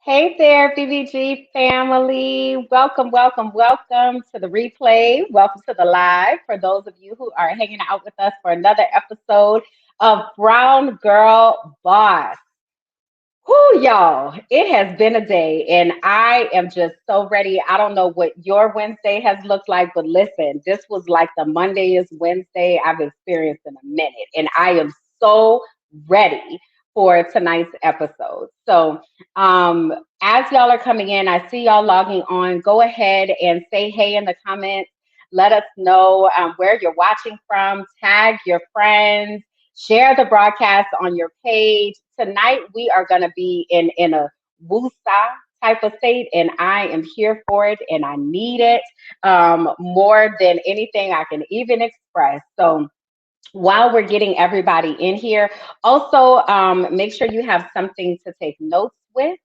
Hey there, BBG family. Welcome, welcome, welcome to the replay. Welcome to the live. For those of you who are hanging out with us for another episode of Brown Girl Boss. Whoo, y'all, it has been a day and I am just so ready. I don't know what your Wednesday has looked like, but listen, this was like the Mondayest Wednesday I've experienced in a minute. And I am so ready for tonight's episode. As y'all are coming in, I see y'all logging on. Go ahead and say hey in the comments. Let us know where you're watching from. Tag your friends. Share the broadcast on your page. Tonight we are going to be in a woosah type of state, and I am here for it, and I need it more than anything I can even express. So while we're getting everybody in here, also make sure you have something to take notes with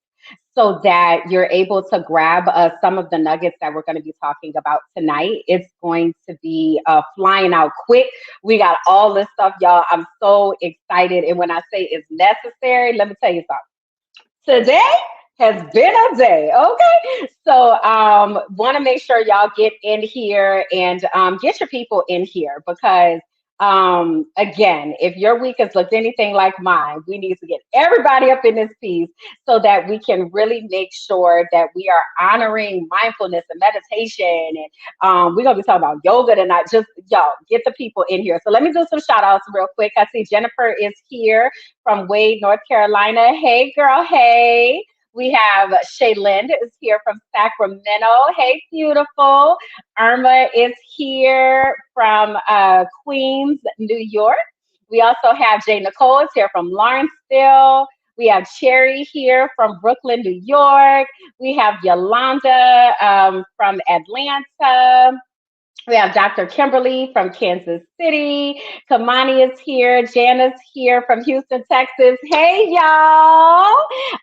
so that you're able to grab some of the nuggets that we're going to be talking about tonight. It's going to be flying out quick. We got all this stuff, y'all. I'm so excited. And when I say it's necessary, let me tell you something. Today has been a day, okay? So want to make sure y'all get in here and get your people in here because again, if your week has looked anything like mine, we need to get everybody up in this piece so that we can really make sure that we are honoring mindfulness and meditation. And we're going to be talking about yoga tonight. Just, y'all, get the people in here. So let me do some shout outs real quick. I see Jennifer is here from Wade, North Carolina. Hey, girl. Hey. We have Shaylin is here from Sacramento. Hey, beautiful. Irma is here from Queens, New York. We also have Jay Nicole is here from Lawrenceville. We have Cherry here from Brooklyn, New York. We have Yolanda from Atlanta. We have Dr. Kimberly from Kansas City. Kamani is here. Jana's here from Houston, Texas. Hey, y'all.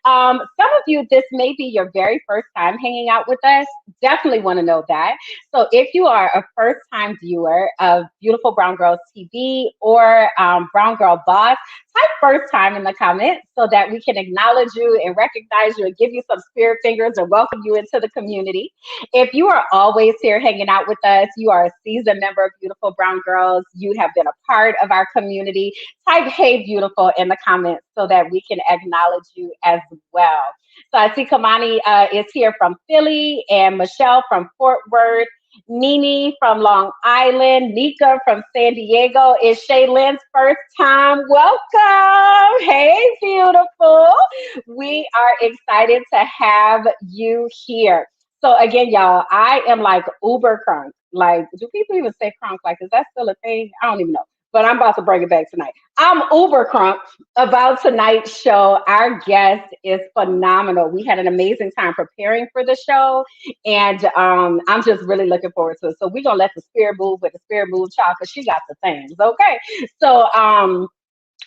Some of you, this may be your very first time hanging out with us. Definitely want to know that. So if you are a first-time viewer of Beautiful Brown Girls TV or Brown Girl Boss, type first time in the comments so that we can acknowledge you and recognize you and give you some spirit fingers and welcome you into the community. If you are always here hanging out with us, you are a seasoned member of Beautiful Brown Girls, you have been a part of our community, type hey beautiful in the comments so that we can acknowledge you as well. So I see Kamani is here from Philly and Michelle from Fort Worth. Nini from Long Island, Nika from San Diego. Is Shaylin's first time. Welcome. Hey, beautiful. We are excited to have you here. So again, y'all, I am like uber crunk. Like, do people even say crunk? Like, is that still a thing? I don't even know. But I'm about to bring it back tonight. I'm uber crunk about tonight's show. Our guest is phenomenal. We had an amazing time preparing for the show, and I'm just really looking forward to it. So we're gonna let the spirit move with the spirit move, child, because she got the things. Okay, so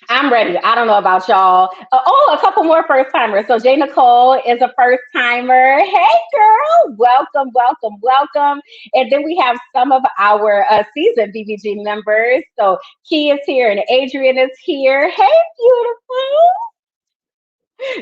I'm ready. I don't know about y'all. A couple more first timers. So Jay Nicole is a first timer. Hey, girl. Welcome, welcome, welcome. And then we have some of our seasoned BBG members. So Key is here and Adrian is here. Hey, beautiful.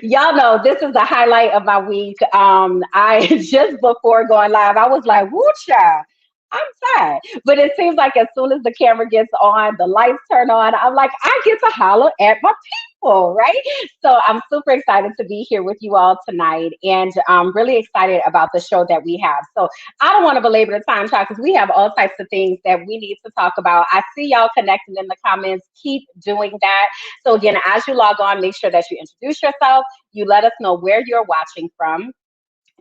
Y'all know this is the highlight of my week. I just before going live, I was like, woo child, I'm tired. But it seems like as soon as the camera gets on, the lights turn on, I'm like, I get to holler at my people, right? So I'm super excited to be here with you all tonight, and I'm really excited about the show that we have. So I don't want to belabor the time, child, because we have all types of things that we need to talk about. I see y'all connecting in the comments. Keep doing that. So again, as you log on, make sure that you introduce yourself. You let us know where you're watching from.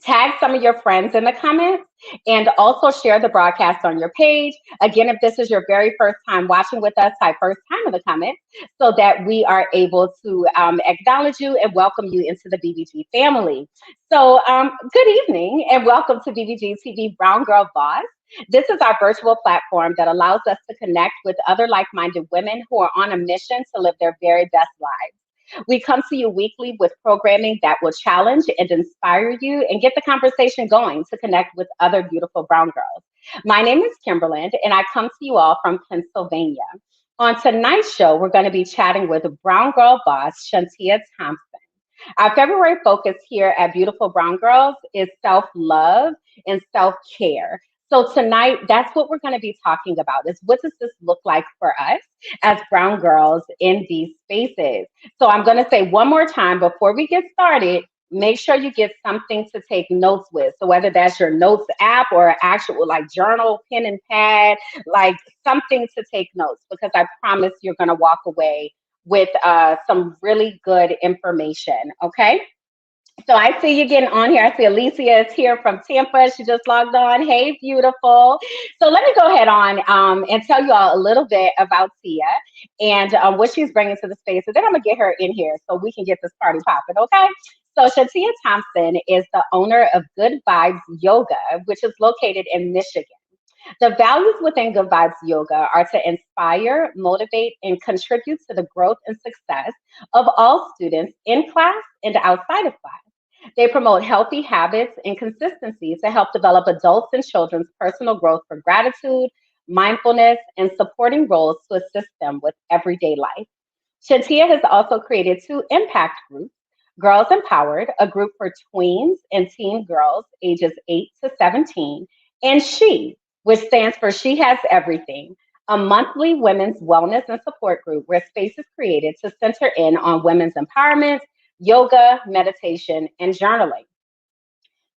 Tag some of your friends in the comments and also share the broadcast on your page. Again, if this is your very first time watching with us, type first time in the comments so that we are able to acknowledge you and welcome you into the BBG family. So good evening and welcome to BBG TV Brown Girl Boss. This is our virtual platform that allows us to connect with other like-minded women who are on a mission to live their very best lives. We come to you weekly with programming that will challenge and inspire you and get the conversation going to connect with other beautiful brown girls. My name is Kimberland, and I come to you all from Pennsylvania. On tonight's show, we're going to be chatting with Brown Girl Boss, Chantia Thompson. Our February focus here at Beautiful Brown Girls is self love and self care. So tonight, that's what we're going to be talking about is what does this look like for us as brown girls in these spaces? So I'm going to say one more time before we get started, make sure you get something to take notes with. So whether that's your notes app or actual like journal, pen and pad, like something to take notes because I promise you're going to walk away with some really good information. Okay. So I see you getting on here. I see Alicia is here from Tampa. She just logged on. Hey, beautiful. So let me go ahead on and tell you all a little bit about Tia and what she's bringing to the space. And then I'm going to get her in here so we can get this party popping, okay? So Chantia Thompson is the owner of Good Vibz Yoga, which is located in Michigan. The values within Good Vibz Yoga are to inspire, motivate, and contribute to the growth and success of all students in class and outside of class. They promote healthy habits and consistency to help develop adults and children's personal growth for gratitude, mindfulness, and supporting roles to assist them with everyday life. Chantia has also created two impact groups, Girlz Empowered, a group for tweens and teen girls ages 8 to 17, and S.H.E, which stands for She Has Everything, a monthly women's wellness and support group where space is created to center in on women's empowerment, yoga, meditation, and journaling.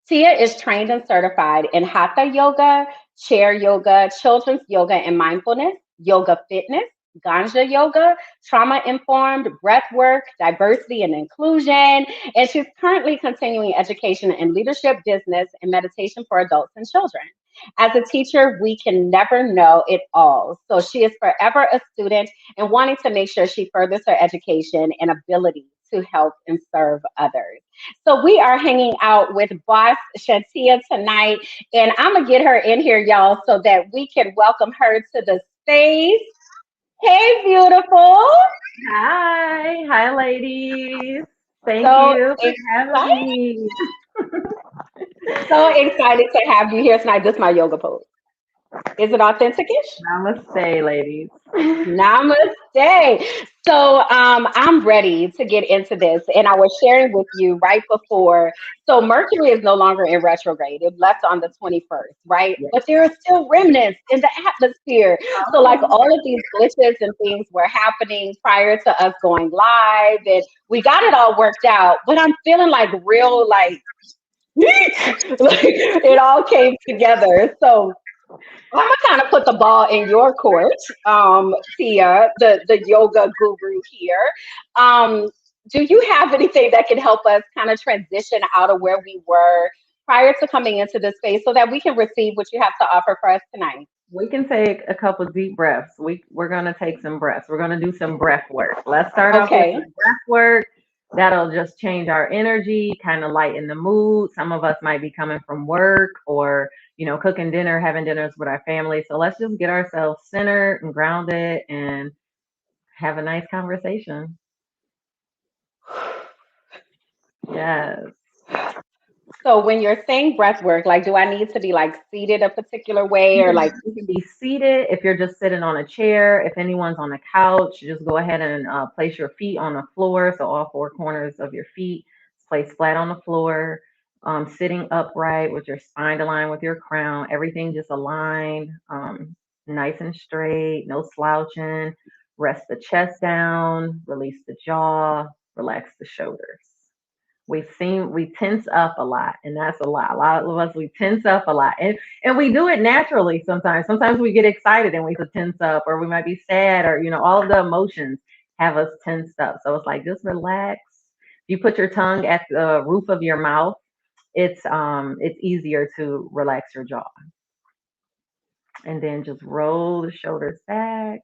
Tia is trained and certified in Hatha Yoga, Chair Yoga, Children's Yoga and Mindfulness, Yoga Fitness, Ganja Yoga, Trauma Informed, Breath Work, Diversity and Inclusion, and she's currently continuing education in leadership, business, and meditation for adults and children. As a teacher, we can never know it all. So she is forever a student and wanting to make sure she furthers her education and ability to help and serve others. So we are hanging out with Boss Chantia tonight, and I'm gonna get her in here, y'all, so that we can welcome her to the space. Hey, beautiful. Hi, ladies. Thank So you for having excited, me. so excited to have you here tonight. This is my yoga pose. Is it authentic-ish? Namaste, ladies. Namaste. So I'm ready to get into this. And I was sharing with you right before. So Mercury is no longer in retrograde. It left on the 21st, right? Yeah. But there are still remnants in the atmosphere. So like Oh, all of these glitches and things were happening prior to us going live. And we got it all worked out. But I'm feeling like real like like it all came together. So I'm gonna kind of put the ball in your court, Tia, the yoga guru here. Um, do you have anything that can help us kind of transition out of where we were prior to coming into this space so that we can receive what you have to offer for us tonight? we can take a couple deep breaths. We're gonna take some breaths. We're gonna do some breath work. Let's start off with Okay. some breath work. That'll just change our energy, kind of lighten the mood. Some of us might be coming from work or cooking dinner, having dinners with our family. So let's just get ourselves centered and grounded and have a nice conversation. Yes. So when you're saying breath work, like, do I need to be like seated a particular way You or can like, you can be seated if you're just sitting on a chair. If anyone's on a couch, just go ahead and place your feet on the floor. So all four corners of your feet placed flat on the floor. Sitting upright with your spine aligned with your crown. Everything just aligned, nice and straight. No slouching. Rest the chest down. Release the jaw. Relax the shoulders. We tense up a lot, and that's a lot. A lot of us we tense up a lot, and we do it naturally sometimes. Sometimes we get excited and we could tense up, or we might be sad, or all of the emotions have us tensed up. So it's like just relax. If you put your tongue at the roof of your mouth, it's easier to relax your jaw, and then just roll the shoulders back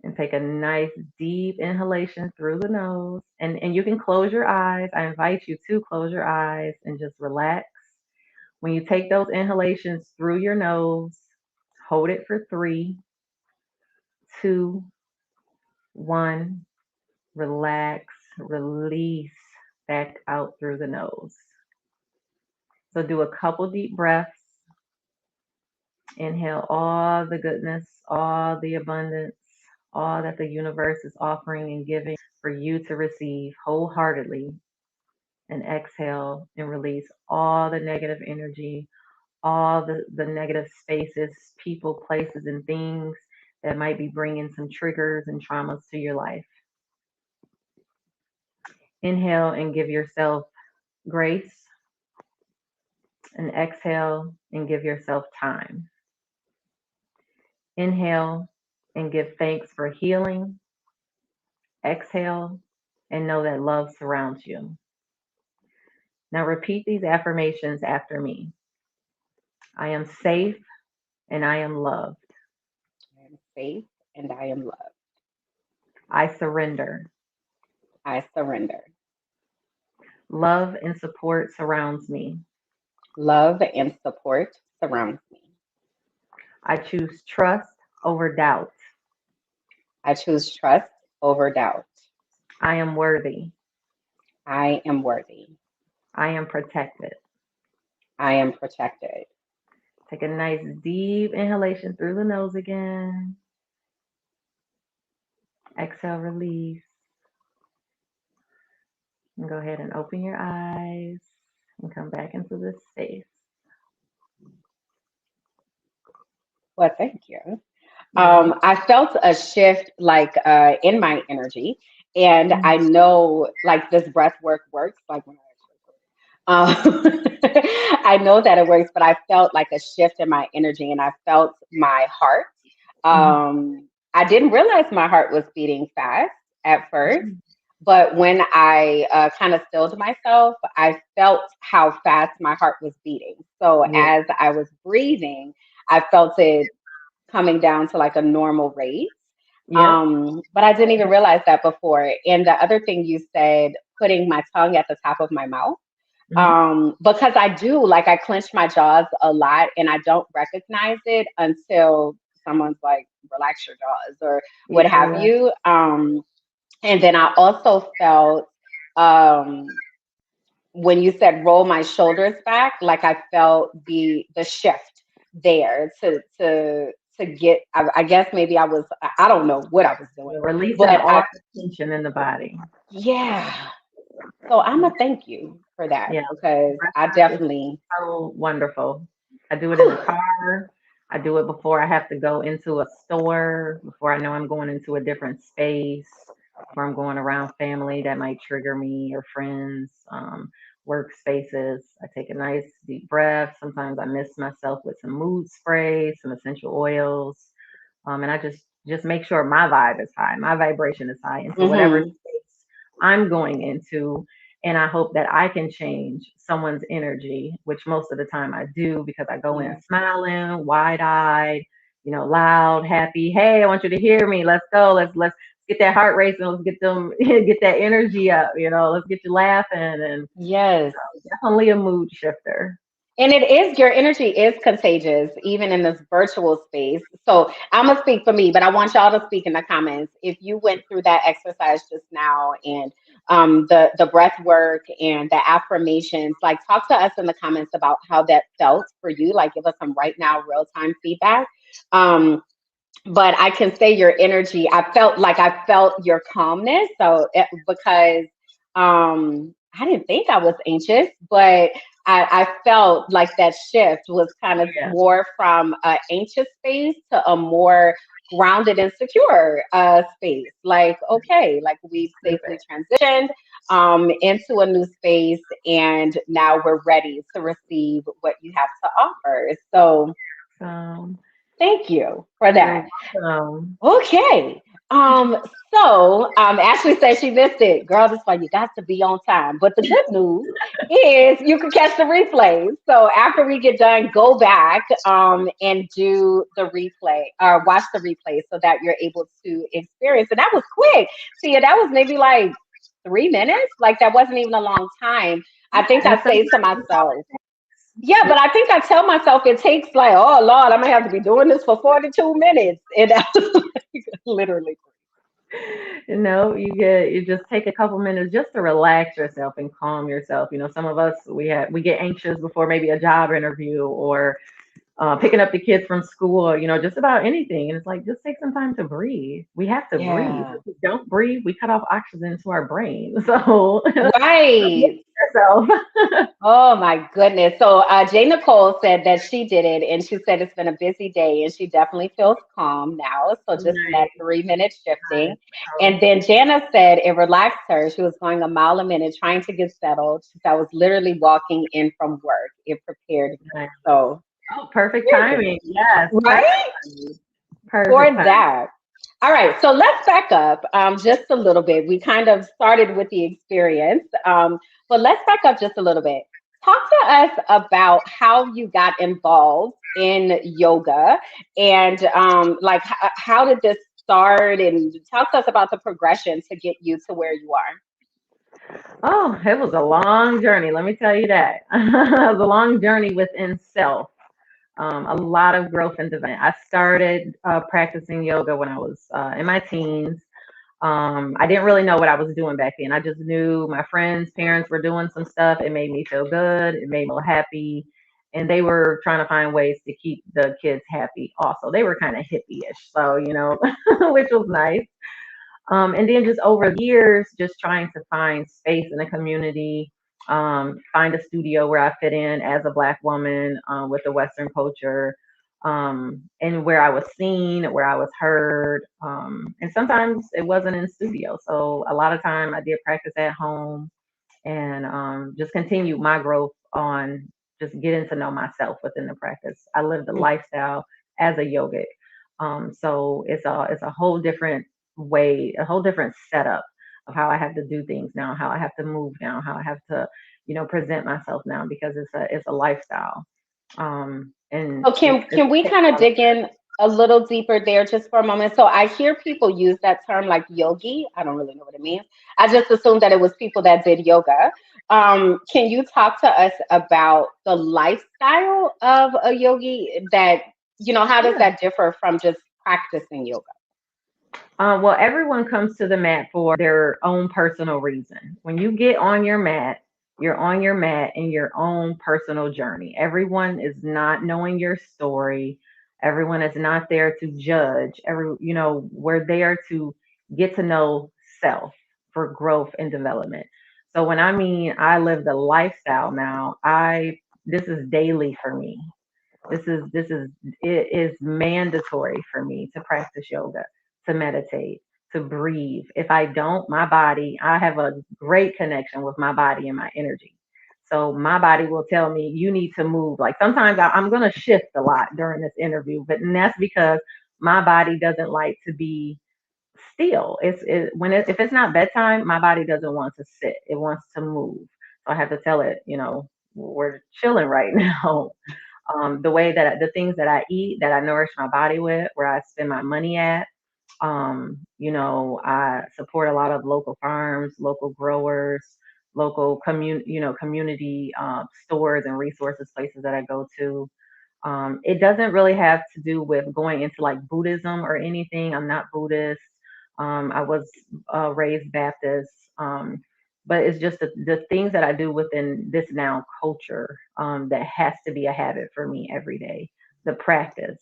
and take a nice deep inhalation through the nose. And you can close your eyes. I invite you to close your eyes and just relax. When you take those inhalations through your nose, hold it for 3, 2, 1. Relax, release back out through the nose. So do a couple deep breaths. Inhale all the goodness, all the abundance, all that the universe is offering and giving. for you to receive wholeheartedly, and exhale and release all the negative energy, all the negative spaces, people, places, and things that might be bringing some triggers and traumas to your life. Inhale and give yourself grace, and exhale and give yourself time. Inhale and give thanks for healing. Exhale and know that love surrounds you. Now repeat these affirmations after me. I am safe and I am loved. I am safe and I am loved. I surrender. I surrender. Love and support surrounds me. Love and support surrounds me. I choose trust over doubt. I choose trust over doubt. I am worthy. I am worthy. I am protected. I am protected. Take a nice deep inhalation through the nose again. Exhale, release. And go ahead and open your eyes and come back into this space. Well, thank you. Yeah. I felt a shift in my energy, and Mm. I know like this breath work works. Like when I I know that it works, but I felt like a shift in my energy, and I felt my heart. Mhm. I didn't realize my heart was beating fast at first, Mhm. but when I kind of stilled myself, I felt how fast my heart was beating. So Yeah. as I was breathing, I felt it coming down to like a normal rate. Yep. But I didn't even realize that before. And the other thing you said, putting my tongue at the top of my mouth, Mhm. because I do, like, I clench my jaws a lot and I don't recognize it until someone's like, relax your jaws or what have Yeah. you. And then I also felt, um, when you said roll my shoulders back, like I felt the shift there to get. I guess maybe I don't know what I was doing, You're releasing but all the tension in the body. yeah. So I'm gonna thank you for that Yeah. because Breath I work is definitely. so wonderful. I do it in the Whew, car. I do it before I have to go into a store, before I know I'm going into a different space, where I'm going around family that might trigger me or friends, workspaces. I take a nice deep breath. Sometimes I mist myself with some mood spray, some essential oils, and I just make sure my vibe is high, my vibration is high into whatever hmm space I'm going into, and I hope that I can change someone's energy, which most of the time I do because I go in Yeah. smiling, wide-eyed, loud, happy. Hey, I want you to hear me. Let's go. Let's get that heart racing. Let's get them get that energy up. Let's get you laughing, and Yes. definitely a mood shifter. And it is, your energy is contagious, even in this virtual space. So I'm gonna speak for me, but I want y'all to speak in the comments. If you went through that exercise just now and the breath work and the affirmations, like talk to us in the comments about how that felt for you. Like give us some right now, real time feedback. Um, but I can say your energy, I felt your calmness. Because I didn't think I was anxious, but I felt like that shift was kind of Yeah, more from an anxious space to a more grounded and secure space. Like, okay, like we've safely perfect. transitioned into a new space, and now we're ready to receive what you have to offer. So, Um, thank you for you're that. welcome. Okay. Um, Ashley said she missed it. Girl, that's why you got to be on time. But the good news is you can catch the replay. So after we get done, go back and do the replay or watch the replay so that you're able to experience. And that was quick. See, that was maybe like 3 minutes. Like that wasn't even a long time. I think And I sometimes say to it's all myself, it yeah, takes. but I think I tell myself it takes like, oh Lord, I'm gonna have to be doing this for 42 minutes. And that was like literally. You just take a couple minutes just to relax yourself and calm yourself. Some of us we get anxious before maybe a job interview or picking up the kids from school, or, just about anything. And it's like, just take some time to breathe. We have to breathe. Yeah. If we don't breathe, we cut off oxygen to our brain. So Right. yourself. Oh my goodness. So Jay Nicole said that she did it and she said it's been a busy day and she definitely feels calm now. So just in that Nice, 3 minute nice. shifting. Oh, And then Jana said it relaxed her. She was going a mile a minute trying to get settled. She said I was literally walking in from work. It prepared me. nice. So Oh, perfect very good. timing. Yes, perfect Right? timing. For Perfect timing. that. All right, so let's back up just a little bit. We kind of started with the experience, but let's back up just a little bit. Talk to us about how you got involved in yoga and like how did this start? And talk to us about the progression to get you to where you are. Oh, it was a long journey. Let me tell you that. It was a long journey within self. A lot of growth and development. I started practicing yoga when I was in my teens. I didn't really know what I was doing back then. I just knew my friends' parents were doing some stuff. It made me feel good. It made me feel happy. And they were trying to find ways to keep the kids happy also. They were kind of hippie-ish. So, which was nice. And then just over the years, just trying to find space in the community, find a studio where I fit in as a Black woman with the Western culture, and where I was seen, where I was heard. And sometimes it wasn't in the studio. So a lot of time I did practice at home and just continued my growth on just getting to know myself within the practice. I lived a lifestyle as a yogic. So it's a whole different way, a whole different setup of how I have to do things now, how I have to move now, how I have to, present myself now because it's a lifestyle. And So it's can we kind of dig in a little deeper there just for a moment? So I hear people use that term like yogi. I don't really know what it means. I just assumed that it was people that did yoga. Can you talk to us about the lifestyle of a yogi that, how does yeah. that differ from just practicing yoga? Well, everyone comes to the mat for their own personal reason. When you get on your mat, you're on your mat in your own personal journey. Everyone is not knowing your story. Everyone is not there to judge. We're there to get to know self for growth and development. So when I mean I live the lifestyle now, this is daily for me. This is it is mandatory for me to practice yoga, to meditate, to breathe. If I don't, my body, I have a great connection with my body and my energy. So my body will tell me you need to move. Like sometimes I'm gonna shift a lot during this interview, but and that's because my body doesn't like to be still. If it's not bedtime, my body doesn't want to sit. It wants to move. So I have to tell it, we're chilling right now. The way that the things that I eat, that I nourish my body with, where I spend my money at. I support a lot of local farms, local growers, local community stores and resources places that I go to. It doesn't really have to do with going into like Buddhism or anything. I'm not Buddhist. I was raised Baptist. But it's just the things that I do within this now culture that has to be a habit for me every day. The practice,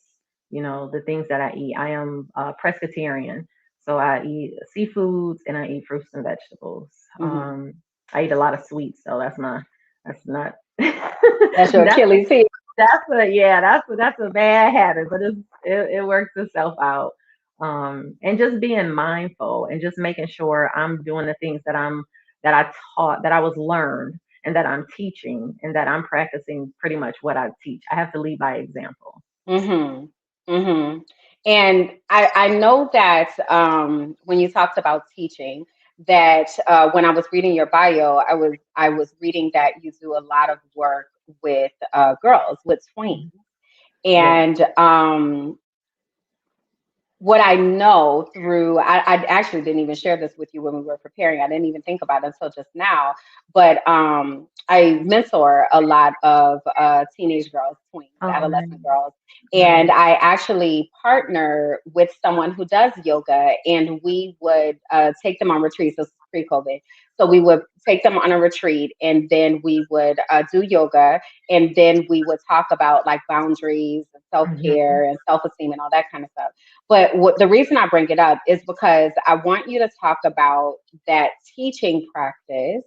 the things that I eat. I am pescatarian, so I eat seafoods and I eat fruits and vegetables. Hmm. I eat a lot of sweets, so that's not That's your that's Achilles heel. that's a bad habit, but it works itself out. And just being mindful and just making sure I'm doing the things that I taught, that I was learned, and that I'm teaching, and that I'm practicing pretty much what I teach. I have to lead by example. Hmm. Hmm. And I know that when you talked about teaching, that when I was reading your bio, I was reading that you do a lot of work with girls, with tweens, Mhm. Yes. and what I know through, I actually didn't even share this with you when we were preparing. I didn't even think about it until just now. But I mentor a lot of teenage girls, tweens, Oh, nice, adolescent girls. And nice. I actually partner with someone who does yoga, and we would take them on retreats. This is pre-COVID. So we would take them on a retreat, and then we would do yoga, and then we would talk about like boundaries self Hmm. care and self esteem and all that kind of stuff. But the reason I bring it up is because I want you to talk about that teaching practice,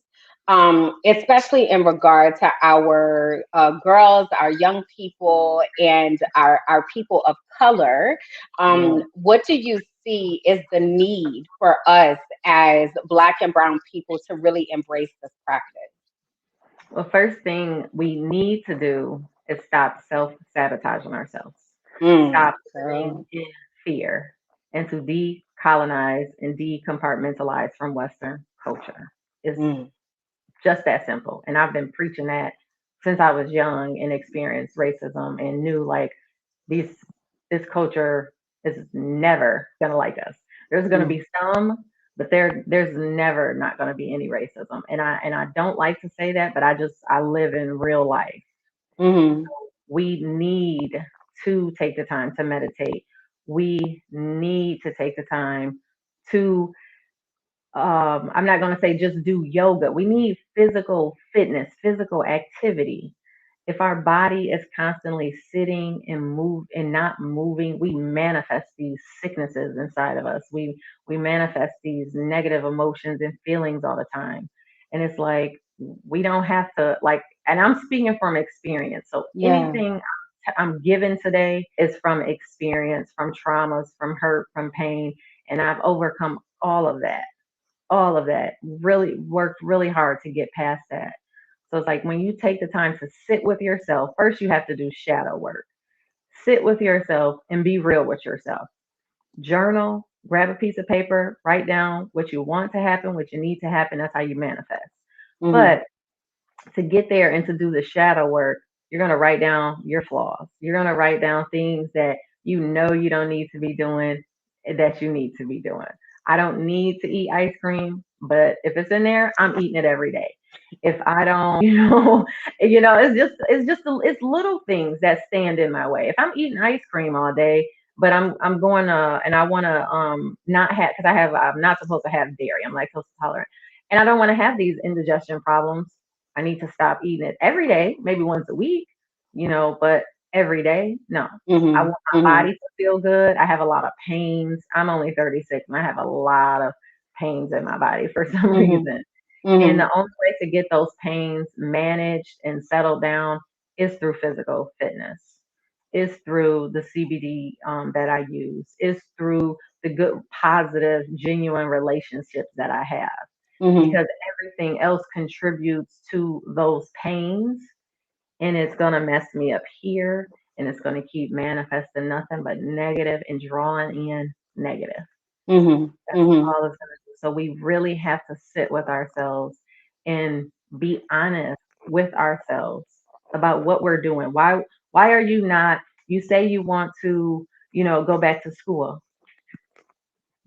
especially in regard to our girls, our young people, and our people of color. Yeah. What do you see is the need for us as Black and Brown people to really embrace this practice? Well, first thing we need to do is stop self-sabotaging ourselves. Stop living Girl. in fear and to decolonize and decompartmentalize from Western culture. It's Mm, just that simple. And I've been preaching that since I was young and experienced racism and knew like these this culture is never gonna like us. There's gonna mm, be some, but there's never not gonna be any racism. And I don't like to say that, but I live in real life. mhm. We need to take the time to meditate. We need to take the time to I'm not going to say just do yoga. We need physical fitness, physical activity. If our body is constantly sitting and move and not moving, we manifest these sicknesses inside of us. We manifest these negative emotions and feelings all the time. And it's like we don't have to like and I'm speaking from experience. So Yeah. anything I'm given today is from experience, from traumas, from hurt, from pain, and I've overcome all of that, really worked really hard to get past that. So it's like when you take the time to sit with yourself, first you have to do shadow work. Sit with yourself and be real with yourself. Journal, grab a piece of paper, write down what you want to happen, what you need to happen. That's how you manifest. Mhm. But to get there and to do the shadow work, you're going to write down your flaws. You're going to write down things that you know you don't need to be doing that you need to be doing. I don't need to eat ice cream, but if it's in there, I'm eating it every day. If I don't, it's little things that stand in my way. If I'm eating ice cream all day, but I'm going to and I want to not have because I'm not supposed to have dairy. I'm lactose intolerant, and I don't want to have these indigestion problems. I need to stop eating it every day, maybe once a week, but every day, no. I Mhm. want my Mhm. body to feel good. I have a lot of pains. I'm only 36 and I have a lot of pains in my body for some Mhm. reason. And the Mhm. only way to get those pains managed and settled down is through physical fitness, is through the CBD that I use, is through the good, positive, genuine relationships that I have Mhm. because everything else contributes to those pains and it's going to mess me up here and it's going to keep manifesting nothing but negative and drawing in negative. Mhm. That's Mhm. all it's going to do. So we really have to sit with ourselves and be honest with ourselves about what we're doing. Why are you not you say you want to, go back to school.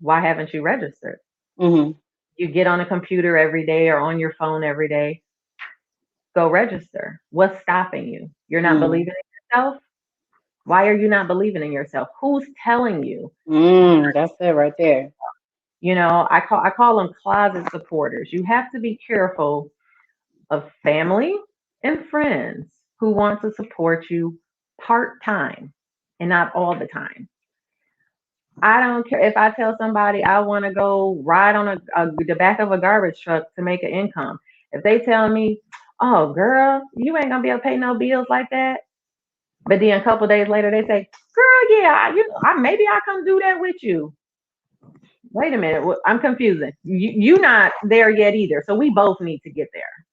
Why haven't you registered? Mhm. You get on a computer every day or on your phone every day. Go register. What's stopping you? You're not Mm. believing in yourself? Why are you not believing in yourself? Who's telling you? That's it right there. I call them closet supporters. You have to be careful of family and friends who want to support you part time and not all the time. I don't care if I tell somebody I want to go ride on the back of a garbage truck to make an income. If they tell me, "Oh, girl, you ain't gonna be able to pay no bills like that," but then a couple days later they say, "Girl, yeah, maybe I come do that with you." Wait a minute, I'm confusing. You not there yet either, so we both need to get there.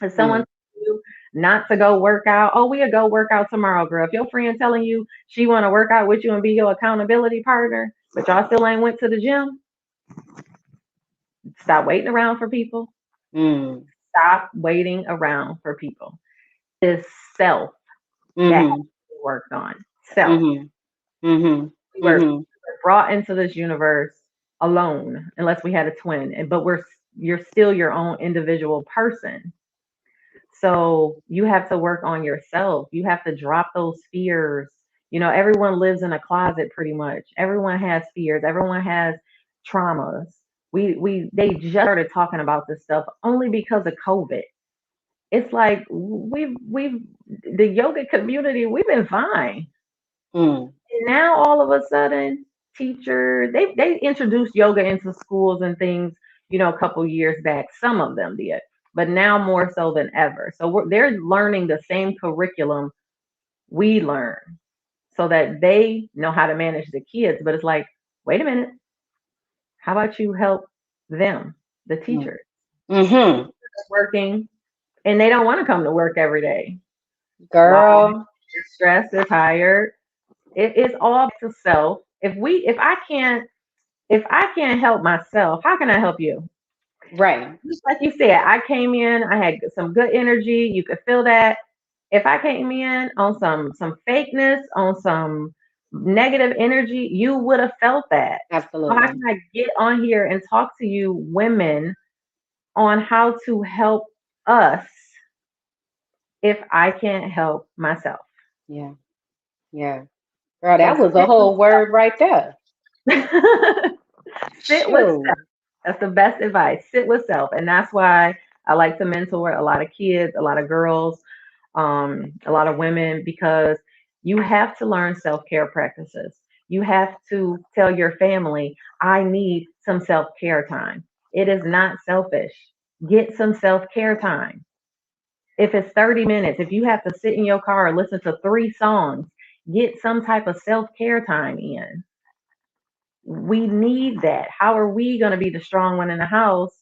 If someone Mm. tells you not to go work out, oh, we'll go work out tomorrow, girl. If your friend telling you she want to work out with you and be your accountability partner, but y'all still ain't went to the gym, stop waiting around for people. Mm. Stop waiting around for people. It's self that has Mhm. to be worked on. Self. Mhm. Mhm. We were Mhm. brought into this universe alone, unless we had a twin, but you're still your own individual person. So you have to work on yourself. You have to drop those fears. Everyone lives in a closet pretty much. Everyone has fears. Everyone has traumas. They just started talking about this stuff only because of COVID. it's like we've the yoga community, we've been fine. Mm, And now all of a sudden, teachers they introduced yoga into schools and things, a couple years back. Some of them did, but now more so than ever. So they're learning the same curriculum we learn, so that they know how to manage the kids. But it's like, wait a minute, how about you help them, the mm, teachers? mm-hmm. Working, and they don't want to come to work every day. Why? Girl, They're stressed, they're tired. It's all to self. If I can't help myself, how can I help you? right. Just like you said, I came in, I had some good energy. You could feel that. If I came in on some fakeness, on some negative energy, you would have felt that. So how can Absolutely. I get on here and talk to you women on how to help us if I can't help myself? Yeah. Yeah. Girl, So that was a sit with whole word right there. sit with Shoot. That's the best advice. Sit with self. And that's why I like to mentor a lot of kids, a lot of girls, a lot of women, because you have to learn self care practices. You have to tell your family, I need some self care time. It is not selfish. Get some self care time. If it's 30 minutes, if you have to sit in your car and listen to 3 songs, get some type of self care time in. We need that. How are we going to be the strong one in the house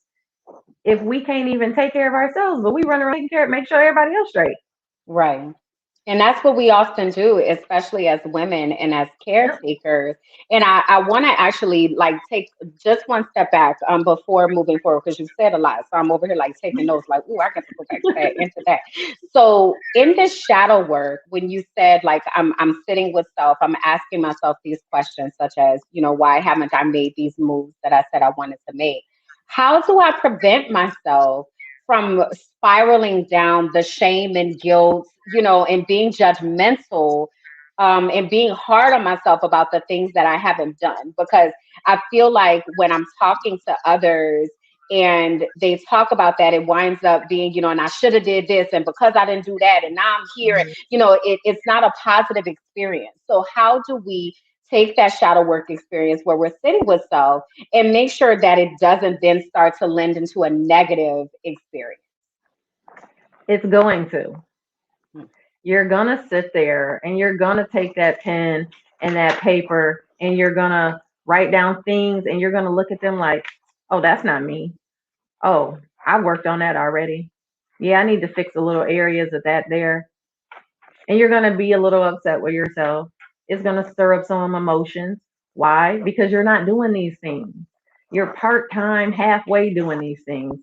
if we can't even take care of ourselves, but we run around taking care, make sure everybody else straight? Right. And that's what we often do, especially as women and as Yep. caretakers. And I want to actually like take just one step back before moving forward because you said a lot. So I'm over here like taking notes, like, oh, I got to go back to that, into that. So in this shadow work, when you said like I'm sitting with self, I'm asking myself these questions such as, why haven't I made these moves that I said I wanted to make? How do I prevent myself from spiraling down the shame and guilt, and being judgmental, and being hard on myself about the things that I haven't done? Because I feel like when I'm talking to others and they talk about that, it winds up being, and I should have did this, and because I didn't do that, and now I'm here, Mhm. it's not a positive experience. So how do we take that shadow work experience where we're sitting with self and make sure that it doesn't then start to lend into a negative experience? It's going to. Mm, You're going to sit there and you're going to take that pen and that paper and you're going to write down things and you're going to look at them like, oh, that's not me. Oh, I worked on that already. Yeah, I need to fix the little areas of that there. And you're going to be a little upset with yourself. It's going to stir up some emotions. Why? Because you're not doing these things. You're part time, halfway doing these things,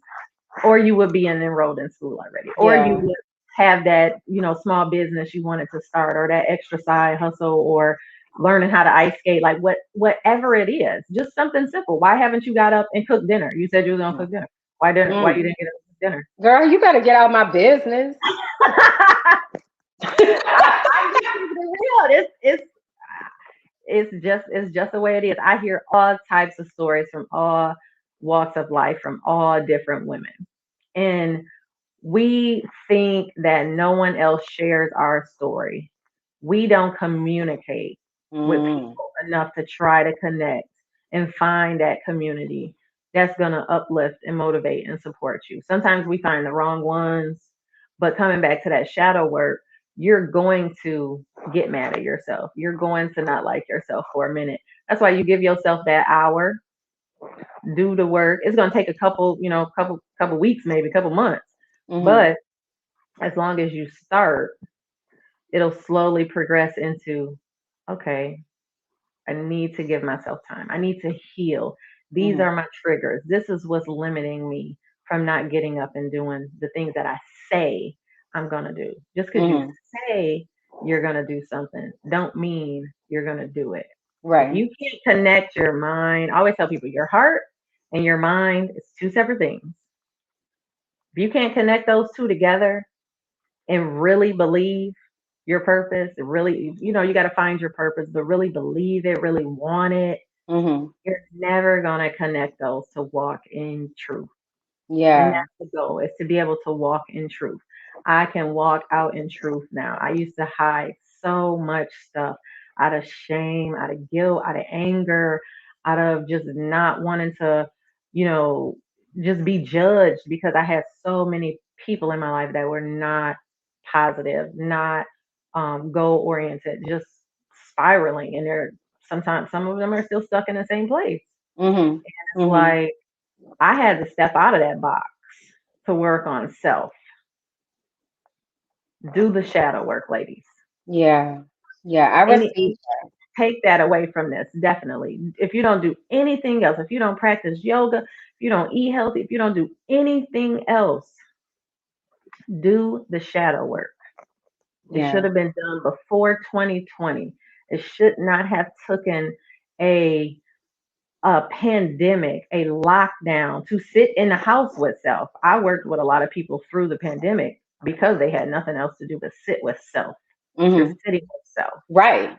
or you would be enrolled in school already, or you yeah, would have that, small business you wanted to start, or that extra side hustle, or learning how to ice skate, like whatever it is, just something simple. Why haven't you got up and cooked dinner? You said you was gonna mm, cook dinner. Why you mm. didn't get up and cook Girl, you better get out my business. dinner? I'm just keeping it real. It's just the way it is. I hear all types of stories from all walks of life, from all different women. And we think that no one else shares our story. We don't communicate with Mm, people enough to try to connect and find that community that's going to uplift and motivate and support you. Sometimes we find the wrong ones, but coming back to that shadow work, you're going to get mad at yourself. You're going to not like yourself for a minute. That's why you give yourself that hour, do the work. It's going to take a couple, couple weeks, maybe a couple months. mm-hmm, But as long as you start, it'll slowly progress into, okay, I need to give myself time. I need to heal. These mm-hmm, are my triggers. This is what's limiting me from not getting up and doing the things that I say I'm going to do. Just because you mm-hmm. say you're going to do something, don't mean you're going to do it. If Right. you can't connect your mind, I always tell people your heart and your mind is two separate things. If you can't connect those two together and really believe your purpose, really, you got to find your purpose, but really believe it, really want it, Mm-hmm. you're never going to connect those to walk in truth. And Yeah. that's the goal, is to be able to walk in truth. I can walk out in truth now. I used to hide so much stuff out of shame, out of guilt, out of anger, out of just not wanting to, you know, just be judged, because I had so many people in my life that were not positive, not goal oriented, just spiraling. And they're sometimes, some of them are still stuck in the same place. Mhm. It's Mhm. like I had to step out of that box to work on self. Do the shadow work, ladies. Yeah. Yeah. I Any received. take that away from this, definitely. If you don't do anything else, if you don't practice yoga, if you don't eat healthy, if you don't do anything else, do the shadow work. It should Yeah. have been done before 2020. It should not have taken a a pandemic, a lockdown, to sit in the house with self. I worked with a lot of people through the pandemic because they had nothing else to do but sit with self, just Mhm. sitting with self. Right.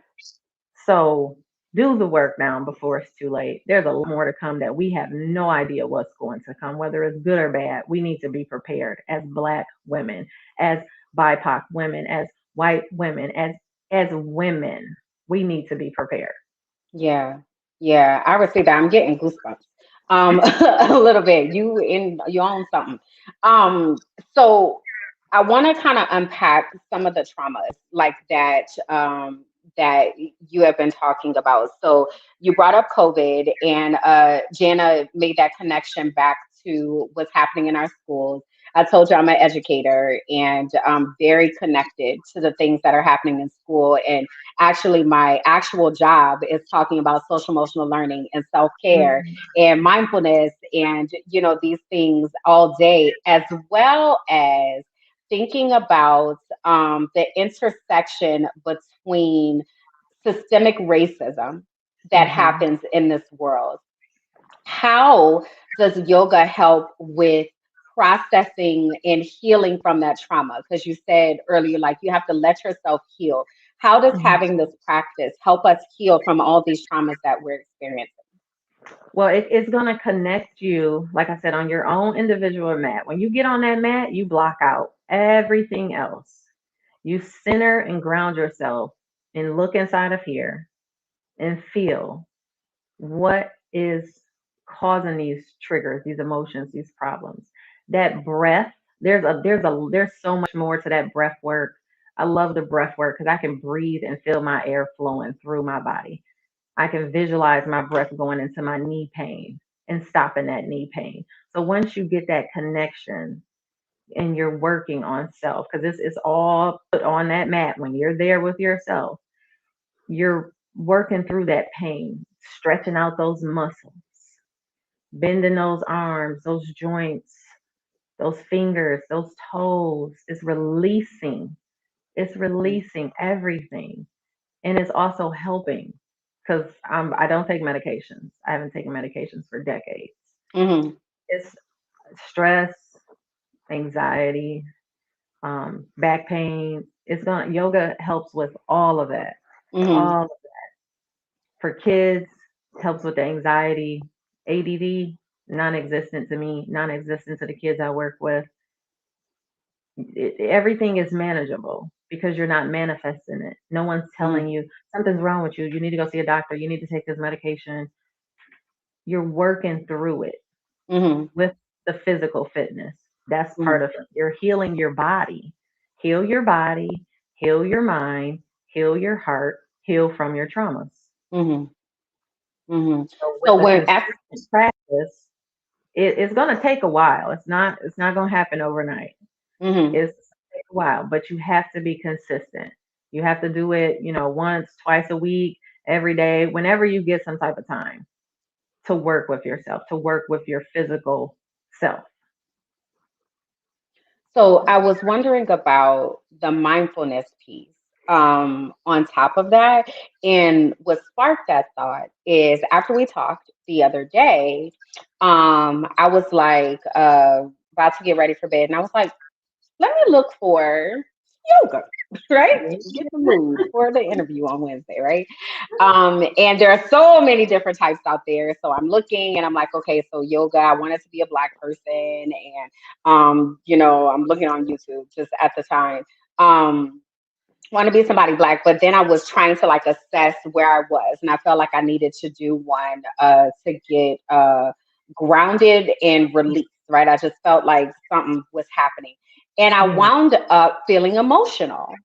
So do the work now before it's too late. There's a lot more to come that we have no idea what's going to come, whether it's good or bad. We need to be prepared as Black women, as BIPOC women, as white women, as women. We need to be prepared. Yeah, yeah, I received that. I'm getting goosebumps. A little bit. You own something. Um, so I want to kind of unpack some of the traumas like that that you have been talking about. So you brought up COVID, and Jana made that connection back to what's happening in our schools. I told you I'm an educator and I'm very connected to the things that are happening in school. And actually, my actual job is talking about social emotional learning and self-care Mhm. and mindfulness and these things all day, as well as thinking about the intersection between systemic racism that Mhm. happens in this world. How does yoga help with processing and healing from that trauma? Because you said earlier, like you have to let yourself heal. How does Mhm. having this practice help us heal from all these traumas that we're experiencing? Well, it's going to connect you, like I said, on your own individual mat. When you get on that mat, you block out everything else. You center and ground yourself and look inside of here and feel what is causing these triggers, these emotions, these problems. That breath, there's so much more to that breath work. I love the breath work because I can breathe and feel my air flowing through my body. I can visualize my breath going into my knee pain and stopping that knee pain. So once you get that connection and you're working on self, because this is all put on that mat when you're there with yourself, you're working through that pain, stretching out those muscles, bending those arms, those joints, those fingers, those toes. It's releasing everything. And it's also helping because I don't take medications. I haven't taken medications for decades. Mm-hmm. It's stress, anxiety, back pain. Yoga helps with all of that. Mm-hmm. All for kids, helps with the anxiety, ADD, non-existent to me, non-existent to the kids I work with. Everything is manageable because you're not manifesting it. No one's telling you something's wrong with you. You need to go see a doctor. You need to take this medication. You're working through it Mm-hmm. with the physical fitness. That's Mm-hmm. part of it. You're healing your body. Heal your body, heal your mind, heal your heart, heal from your traumas. Mm-hmm. Mm-hmm. So with So a when consistent practice, it's going to take a while. It's not going to happen overnight. mm-hmm. It's gonna take a while, but you have to be consistent. You have to do it, once, twice a week, every day, whenever you get some type of time to work with yourself, to work with your physical self. So I was wondering about the mindfulness piece on top of that. And what sparked that thought is after we talked the other day, I was like about to get ready for bed, and I was like, let me look for yoga, right? Get the mood for the interview on Wednesday, right? And there are so many different types out there. So I'm looking and I'm like, okay, so yoga, I want it to be a black person. And I'm looking on YouTube just at the time. Um, want to be somebody black, but then I was trying to like assess where I was, and I felt like I needed to do one to get grounded and released. Right, I just felt like something was happening, and I Yeah. wound up feeling emotional.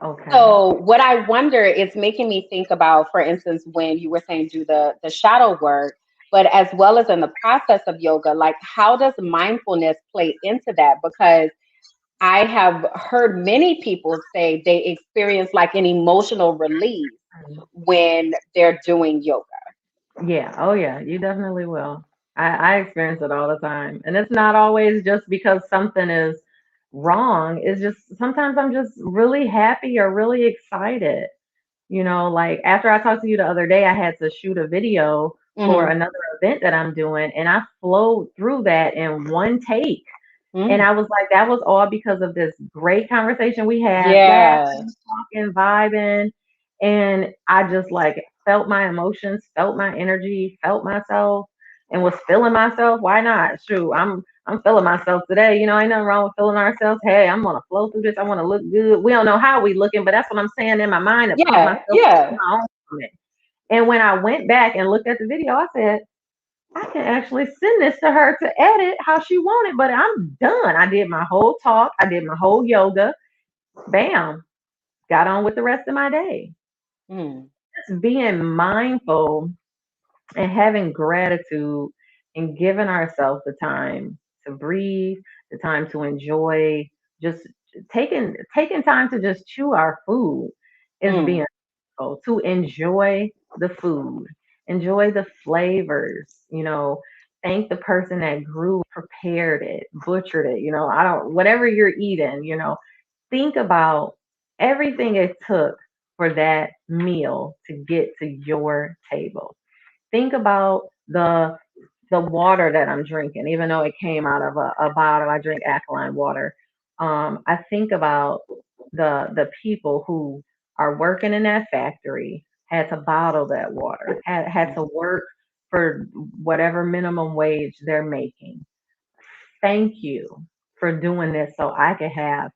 Okay. So what I wonder is making me think about, for instance, when you were saying do the shadow work, but as well as in the process of yoga, like how does mindfulness play into that? Because I have heard many people say they experience like an emotional release when they're doing yoga. Yeah. Oh, yeah. You definitely will. I experience it all the time. And it's not always just because something is wrong. It's just sometimes I'm just really happy or really excited. Like after I talked to you the other day, I had to shoot a video for Hmm. another event that I'm doing, and I flowed through that in one take. And Mm. I was like, that was all because of this great conversation we had, Yeah. laughing, talking, vibing. And I just like felt my emotions, felt my energy, felt myself, and was feeling myself. Why not? Shoot, I'm feeling myself today. Ain't nothing wrong with feeling ourselves. Hey, I'm gonna flow through this. I wanna look good. We don't know how we looking, but that's what I'm saying in my mind to pump Yeah. myself up to Yeah. my own limit. And when I went back and looked at the video, I said, I can actually send this to her to edit how she wanted, but I'm done. I did my whole talk, I did my whole yoga, bam, got on with the rest of my day. Mm. Just being mindful and having gratitude and giving ourselves the time to breathe, the time to enjoy, just taking time to just chew our food is Mm. being to enjoy the food, enjoy the flavors, thank the person that grew, prepared it, butchered it, I don't, whatever you're eating, think about everything it took for that meal to get to your table. Think about the water that I'm drinking, even though it came out of a bottle. I drink alkaline water. I think about the people who are working in that factory, had to bottle that water, had to work for whatever minimum wage they're making. Thank you for doing this so I can have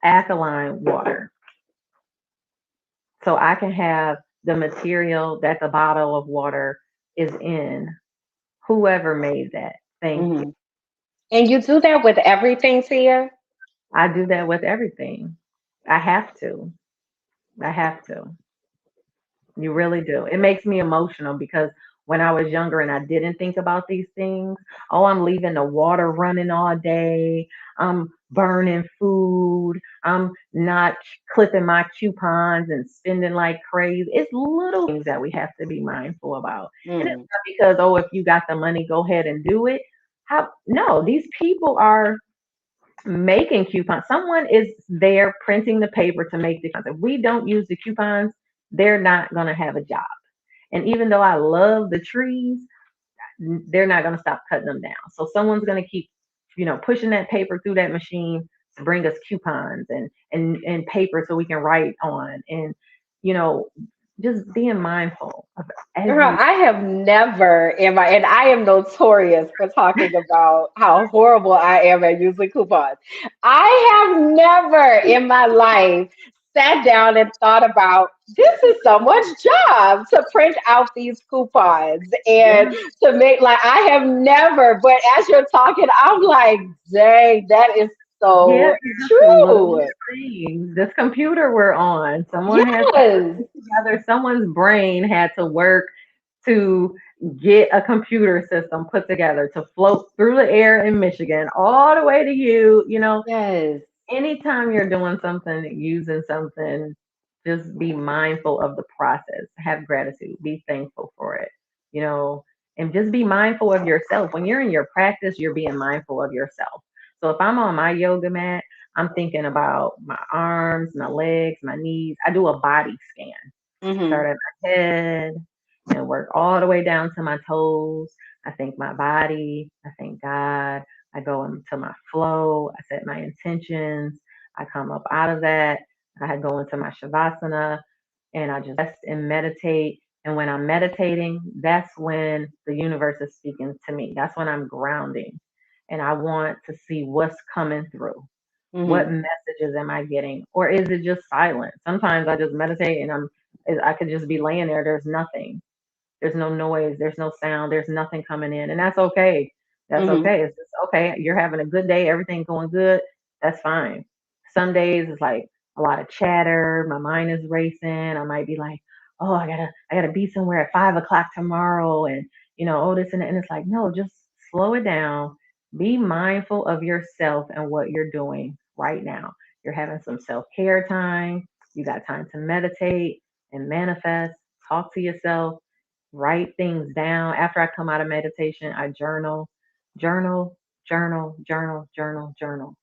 alkaline water, so I can have the material that the bottle of water is in. Whoever made that, thank you. Hmm. And you do that with everything, Tia? I do that with everything. I have to. I have to. You really do. It makes me emotional because when I was younger and I didn't think about these things, oh, I'm leaving the water running all day. I'm burning food. I'm not clipping my coupons and spending like crazy. It's little things that we have to be mindful about. And it's Mm. not because, oh, if you got the money, go ahead and do it. How, no, these people are making coupons. Someone is there printing the paper to make the coupons. If we don't use the coupons, they're not going to have a job. And even though I love the trees, they're not going to stop cutting them down. So someone's going to keep, pushing that paper through that machine to bring us coupons and paper so we can write on and, you know, just being mindful of Girl, every. I have never in my, and I am notorious for talking about how horrible I am at using coupons. I have never in my life sat down and thought about this is someone's job to print out these coupons Yeah, and to make like I have never, but as you're talking, I'm like, dang, that is yeah, so it's just little true. things. This computer we're on, someone had to put Yes. it together. Someone's brain had to work to get a computer system put together to float through the air in Michigan all the way to you. Yes. Anytime you're doing something, using something, just be mindful of the process. Have gratitude. Be thankful for it. You know, and just be mindful of yourself. When you're in your practice, you're being mindful of yourself. So if I'm on my yoga mat, I'm thinking about my arms, my legs, my knees. I do a body scan. Hmm. Start at my head and work all the way down to my toes. I thank my body. I thank God. I go into my flow. I set my intentions. I come up out of that. I go into my shavasana and I just rest and meditate. And when I'm meditating, that's when the universe is speaking to me. That's when I'm grounding. And I want to see what's coming through. What Mm-hmm. messages am I getting? Or is it just silent? Sometimes I just meditate and I could just be laying there. There's nothing. There's no noise, there's no sound, there's nothing coming in, and that's okay. That's Mm-hmm. okay. It's just okay. You're having a good day, everything's going good. That's fine. Some days it's like a lot of chatter. My mind is racing. I might be like, oh, I gotta be somewhere at 5 o'clock tomorrow, and oh this and that. And it's like, no, just slow it down. Be mindful of yourself and what you're doing right now. You're having some self care time. You got time to meditate and manifest. Talk to yourself, write things down. After I come out of meditation, I journal, journal, journal, journal, journal, journal.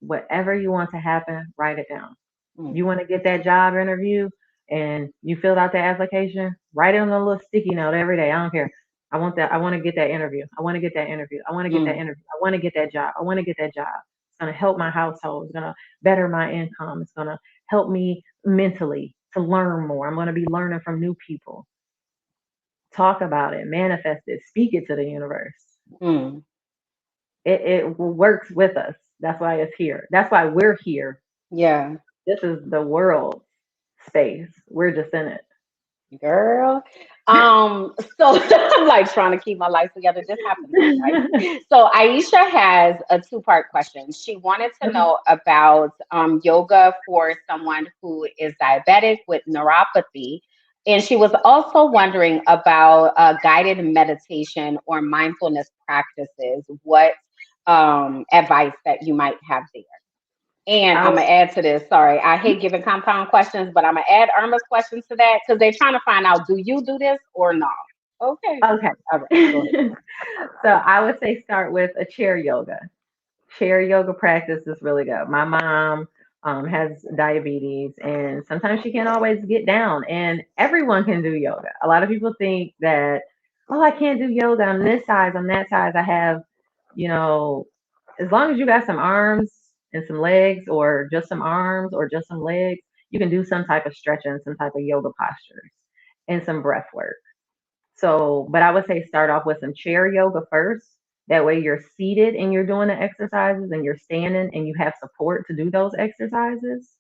Whatever you want to happen, write it down. Mm-hmm. You want to get that job interview and you filled out the application, write it on a little sticky note every day. I don't care. I want that. I want to get that interview. I want to get that interview. I want to get that interview. I want to get that job. I want to get that job. It's going to help my household. It's going to better my income. It's going to help me mentally to learn more. I'm going to be learning from new people. Talk about it, manifest it, speak it to the universe. Mm-hmm. It works with us. That's why it's here. That's why we're here. Yeah. This is the world space. We're just in it. Girl. So I'm like trying to keep my life together. This happened to me, right? So Aisha has a two-part question. She wanted to Okay. know about yoga for someone who is diabetic with neuropathy. And she was also wondering about guided meditation or mindfulness practices. What advice that you might have there? And I I'm would, gonna add to this. Sorry, I hate giving compound questions, but I'm gonna add Irma's questions to that because they're trying to find out: do you do this or not? Okay. okay. All right. Go ahead. So I would say start with a chair yoga. Chair yoga practice is really good. My mom has diabetes, and sometimes she can't always get down. And everyone can do yoga. A lot of people think that, oh, I can't do yoga. I'm this size. I'm that size. I have, you know, as long as you got some arms and some legs, or just some arms or just some legs, you can do some type of stretching, some type of yoga postures, and some breath work. So, but I would say start off with some chair yoga first. That way you're seated and you're doing the exercises and you're standing and you have support to do those exercises.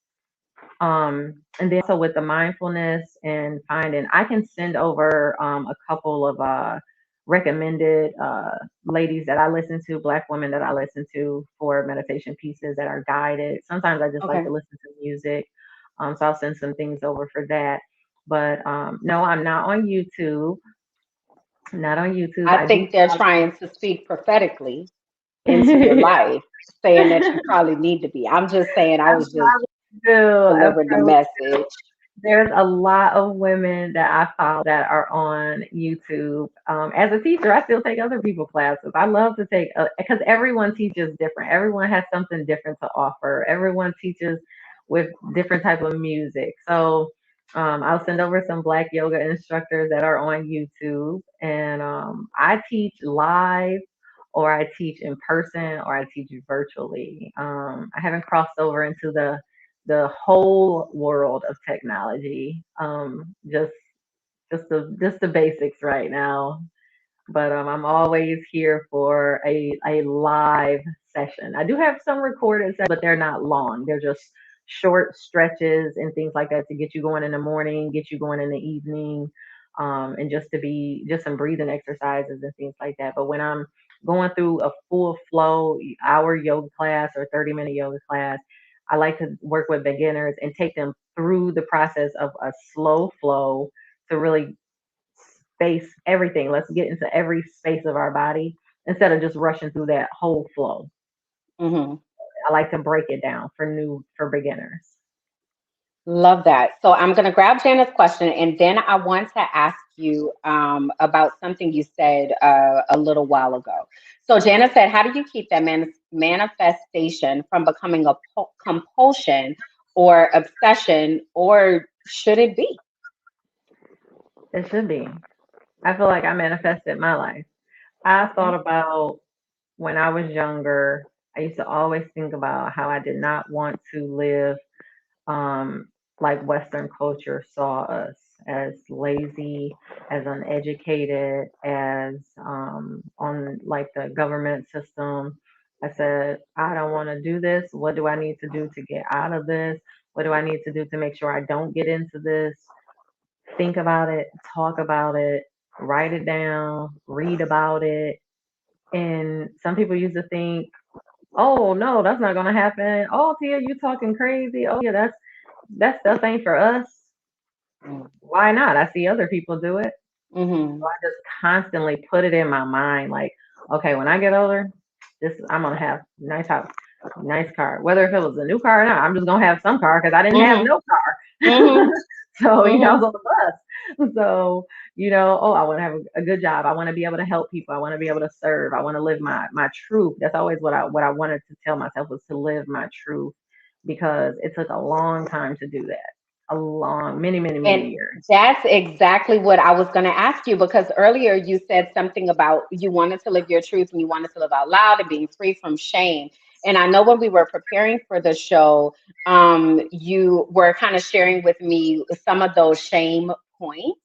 And then also with the mindfulness and finding, I can send over a couple of recommended ladies that I listen to, Black women that I listen to for meditation pieces that are guided. Sometimes I just like to Okay. listen to music. So I'll send some things over for that. But no, I'm not on YouTube. Not on YouTube. I I do think they're follow. trying to speak prophetically into your life, saying that you probably need to be. I'm just saying. I I was just probably do. I delivering the probably message. There's a lot of women that I follow that are on YouTube. As a teacher, I still take other people classes. I love to take because everyone teaches different. Everyone has something different to offer. Everyone teaches with different type of music. So I'll send over some Black yoga instructors that are on YouTube, and I teach live, or I teach in person, or I teach virtually. I haven't crossed over into the whole world of technology. Just the basics right now. But I'm always here for a live session. I do have some recorded sessions, but they're not long. They're just short stretches and things like that to get you going in the morning, get you going in the evening, and just to be just some breathing exercises and things like that. But when I'm going through a full flow hour yoga class or 30-minute yoga class, I like to work with beginners and take them through the process of a slow flow to really space everything. Let's get into every space of our body instead of just rushing through that whole flow. Hmm. I like to break it down for beginners. Love that. So I'm going to grab Jana's question, and then I want to ask you about something you said a little while ago. So Jana said, "How do you keep that manifestation from becoming a compulsion or obsession, or should it be?" It should be. I feel like I manifested my life. I Okay. thought about when I was younger. I used to always think about how I did not want to live um, like Western culture saw us, as lazy, as uneducated, as on like the government system. I said, I don't want to do this. What do I need to do to get out of this? What do I need to do to make sure I don't get into this? Think about it, talk about it, write it down, read about it. And some people used to think, oh no, that's not gonna happen. Oh Tia, you talking crazy. Oh yeah, that stuff ain't for us. Why not? I see other people do it. So Mm-hmm. I just constantly put it in my mind, like, okay, when I get older, this I'm gonna have nice house, nice car. Whether if it was a new car or not, I'm just gonna have some car because I didn't have Mm-hmm. no car. Mm-hmm. So, I Mm-hmm. was on the bus. So, oh, I want to have a good job. I want to be able to help people. I want to be able to serve. I want to live my truth. That's always what I wanted to tell myself, was to live my truth, because it took a long time to do that. A long, many, many, many And years. that's exactly what I was going to ask you, because earlier you said something about you wanted to live your truth and you wanted to live out loud and being free from shame. And I know when we were preparing for the show, you were kind of sharing with me some of those shame points.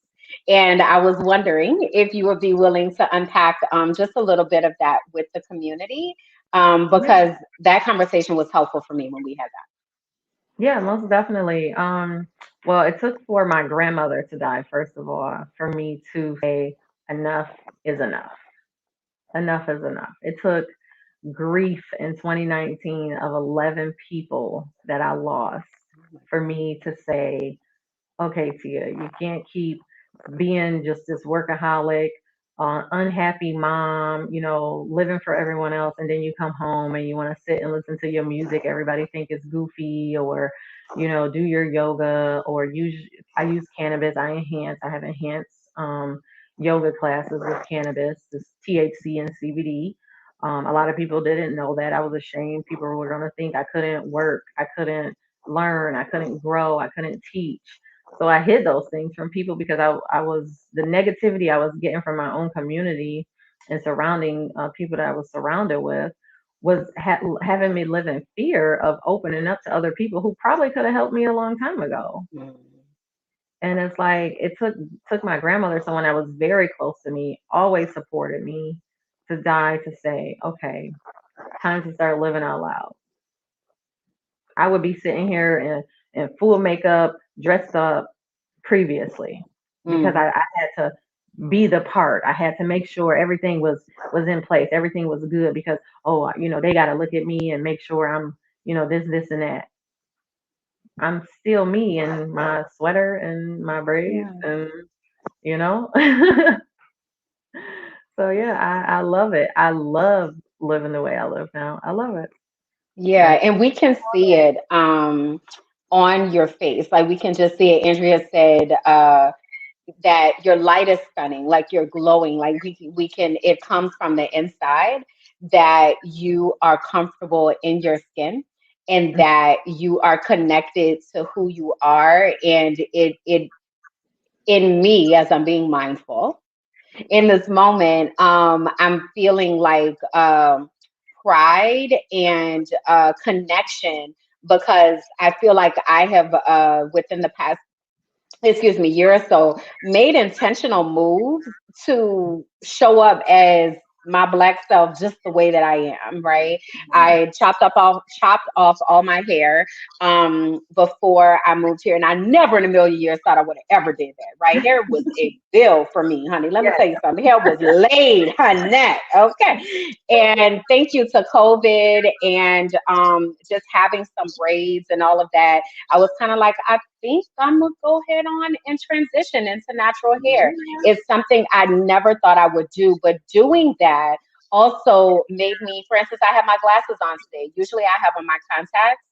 And I was wondering if you would be willing to unpack just a little bit of that with the community, because that conversation was helpful for me when we had Yeah, most definitely. Well, it took for my grandmother to die, first of all, for me to say enough is enough. Enough is enough. It took grief in 2019 of 11 people that I lost for me to say, okay, Tia, you can't keep being just this workaholic, unhappy mom, living for everyone else, and then you come home and you want to sit and listen to your music everybody think is goofy, or do your yoga, or I use cannabis. I have enhanced yoga classes with cannabis, this THC and CBD. A lot of people didn't know that. I was ashamed. People were going to think I couldn't work, I couldn't learn, I couldn't grow, I couldn't teach. So I hid those things from people because I was the negativity I was getting from my own community and surrounding people that I was surrounded with was having me live in fear of opening up to other people who probably could have helped me a long time ago. that. And it's like it took my grandmother, someone that was very close to me, always supported me, to die to say, okay, time to start living out loud. I would be sitting here in full makeup, dressed up previously, because Mm. I had to be the part. I had to make sure everything was in place, everything was good, because they got to look at me and make sure I'm this and that. I'm still me in my sweater and my braids, Yeah. and you know. So yeah, I love it. I love living the way I live now. I love it. Yeah, And and we can see it on your face. Like we can just see it. Andrea said that your light is stunning, like you're glowing. Like we can it comes from the inside, that you are comfortable in your skin and that you are connected to who you are, and it in me, as I'm being mindful in this moment, I'm feeling like pride and connection, because I feel like I have, within the past, excuse me, year or so, made intentional moves to show up as my black self just the way that I am, right? I chopped off all my hair before I moved here, and I never in a million years thought I would have ever did that, right? Hair was a bill for me, honey. Let me yes, tell you something. Hair was laid, honey. Okay. And thank you to COVID and just having some braids and all of that, I was kind of like, I think I'm gonna go ahead on and transition into natural hair. It's something I never thought I would do, but doing that also made me, for instance, I have my glasses on today. Usually I have on my contacts.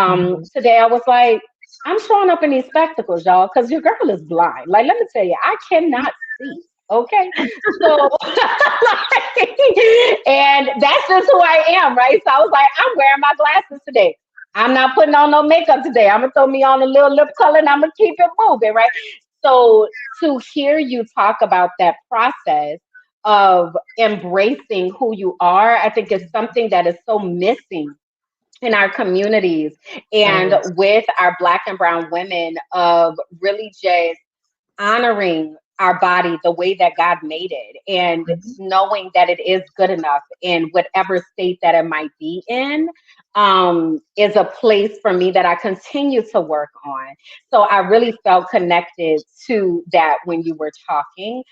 mhm. Today I was like, I'm showing up in these spectacles, y'all, because your girl is blind. Like, let me tell you, I cannot see. Okay. So, like, and that's just who I am, right? So I was like, I'm wearing my glasses today. I'm not putting on no makeup today. I'm gonna throw me on a little lip color and I'm gonna keep it moving, right? So to hear you talk about that process of embracing who you are, I think is something that is so missing in our communities and Same. with our Black and brown women, of really just honoring our body the way that God made it, and Mhm. knowing that it is good enough in whatever state that it might be in, is a place for me that I continue to work on. So I really felt connected to that when you were talking,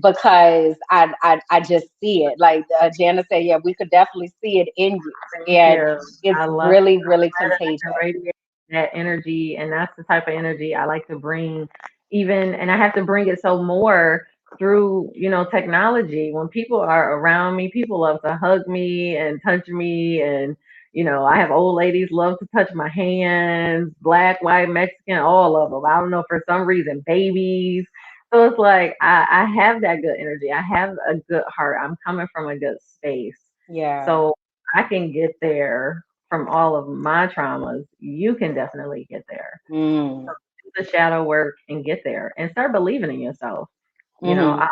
because I just see it. Like Jana said, yeah, we could definitely see it in you. Thank And you. it's I love really, really that I can contagious. radiate that energy, and that's the type of energy I like to bring. Even, and I have to bring it so more through, technology. When people are around me, people love to hug me and touch me, and I have old ladies love to touch my hands, black, white, Mexican, all of them. I don't know, for some reason, babies. So it's like I have that good energy. I have a good heart. I'm coming from a good space. Yeah. So I can get there from all of my traumas. You can definitely get there. So Mm. do the shadow work and get there and start believing in yourself. Hmm. I've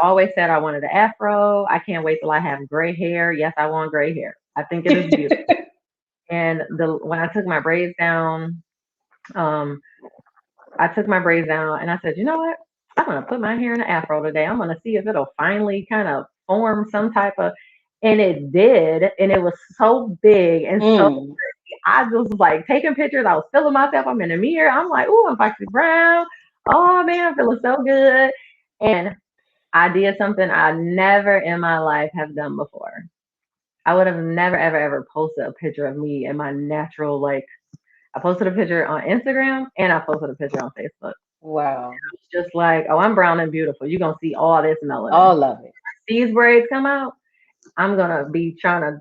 always said I wanted an afro. I can't wait till I have gray hair. Yes, I want gray hair. I think it is beautiful. And when I took my braids down, um, I took my braids down and I said, you know what? I'm gonna put my hair in an afro today. I'm gonna see if it'll finally kind of form some type of, and it did, and it was so big and so. Mm. I just was like taking pictures. I was feeling myself. I'm in the mirror. I'm like, ooh, I'm Foxy Brown. Oh man, I'm feeling so good. And I did something I never in my life have done before. I would have never, ever, ever posted a picture of me in my natural, like, I posted a picture on Instagram and I posted a picture on Facebook. Wow. It's just like, oh, I'm brown and beautiful. You're going to see all this melanin. All of it. These braids come out, I'm going to be trying to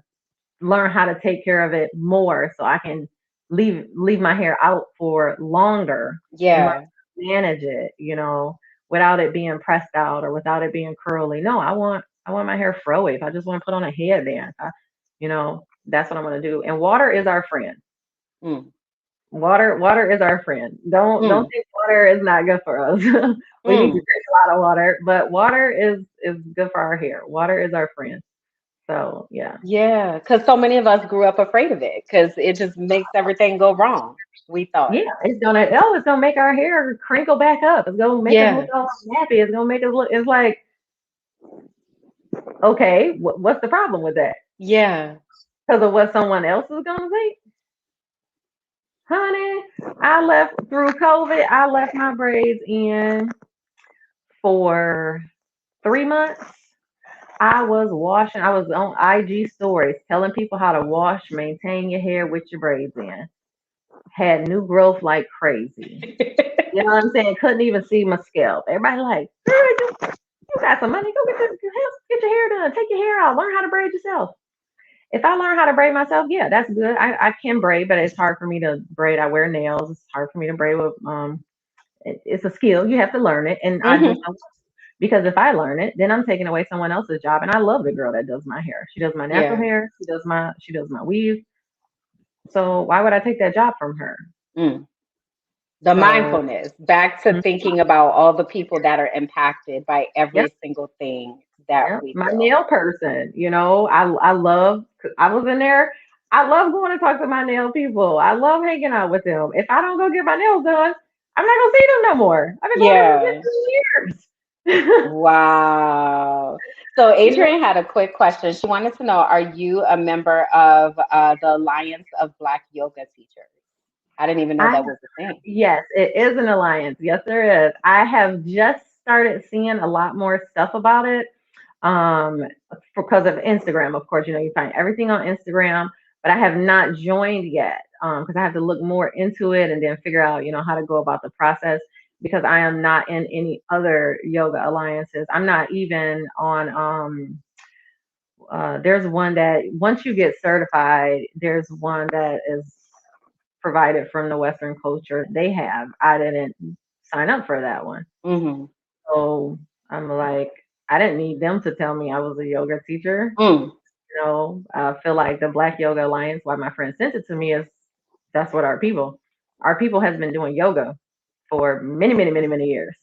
learn how to take care of it more so I can leave my hair out for longer and learn Yeah. to manage it, without it being pressed out or without it being curly. No, I want my hair froey. If I just want to put on a headband, that's what I'm gonna do. And water is our friend. Mm. Water is our friend. Don't Mm. think water is not good for us. We need to Mm. drink a lot of water, but water is good for our hair. Water is our friend. So yeah. Yeah, because so many of us grew up afraid of it because it just makes everything go wrong, we thought. Yeah, it's gonna make our hair crinkle back up. It's gonna make us look Yeah. all nappy. It's gonna make us look. It's like, okay, what's the problem with that? Yeah. Because of what someone else is gonna say, honey. I left through COVID. I left my braids in for 3 months. I was washing. I was on IG stories telling people how to wash, maintain your hair with your braids in. Had new growth like crazy. You know what I'm saying? Couldn't even see my scalp. Everybody like, girl, you got some money. Go get your hair done. Take your hair out. Learn how to braid yourself. If I learn how to braid myself, yeah, that's good. I can braid, but it's hard for me to braid. I wear nails. It's hard for me to braid with it's a skill. You have to learn it. And I just Hmm. don't, because if I learn it, then I'm taking away someone else's job. And I love the girl that does my hair. She does my natural Yeah. hair. She does my weave. So why would I take that job from her? Mm. The So mindfulness, back to mm, thinking about all the people that are impacted by yep. every single thing that Yeah, we my do. nail person, I love. I was in there. I love going to talk to my nail people. I love hanging out with them. If I don't go get my nails done, I'm not gonna see them no more. I've been going there Yeah. for 15 years. Wow. So you know, Adrienne had a quick question. She wanted to know, are you a member of the Alliance of Black Yoga Teachers? I didn't even know I that was a thing. Yes, it is an alliance. Yes, there is. I have just started seeing a lot more stuff about it. Um, because of Instagram, of course, you find everything on Instagram, but I have not joined yet. Because I have to look more into it and then figure out, how to go about the process because I am not in any other yoga alliances. I'm not even on there's one that once you get certified, there's one that is provided from the Western culture that they have. I didn't sign up for that one. Mm-hmm. So I'm like, I didn't need them to tell me I was a yoga teacher. Mm. I feel like the Black Yoga Alliance, why my friend sent it to me is that's what our people has been doing yoga for many, many, many, many years.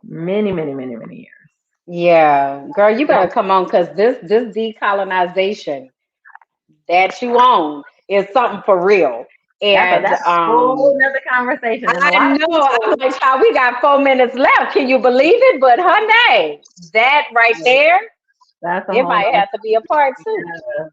Many, many, many, many years. Yeah, girl, you better So come on because this decolonization that you own is something for real. And that's a whole nother conversation, and a I lot of know I'm people. like, child, we got 4 minutes left. Can you believe it? But honey, that right there, That's a it whole might nother have to be a part two. conversation.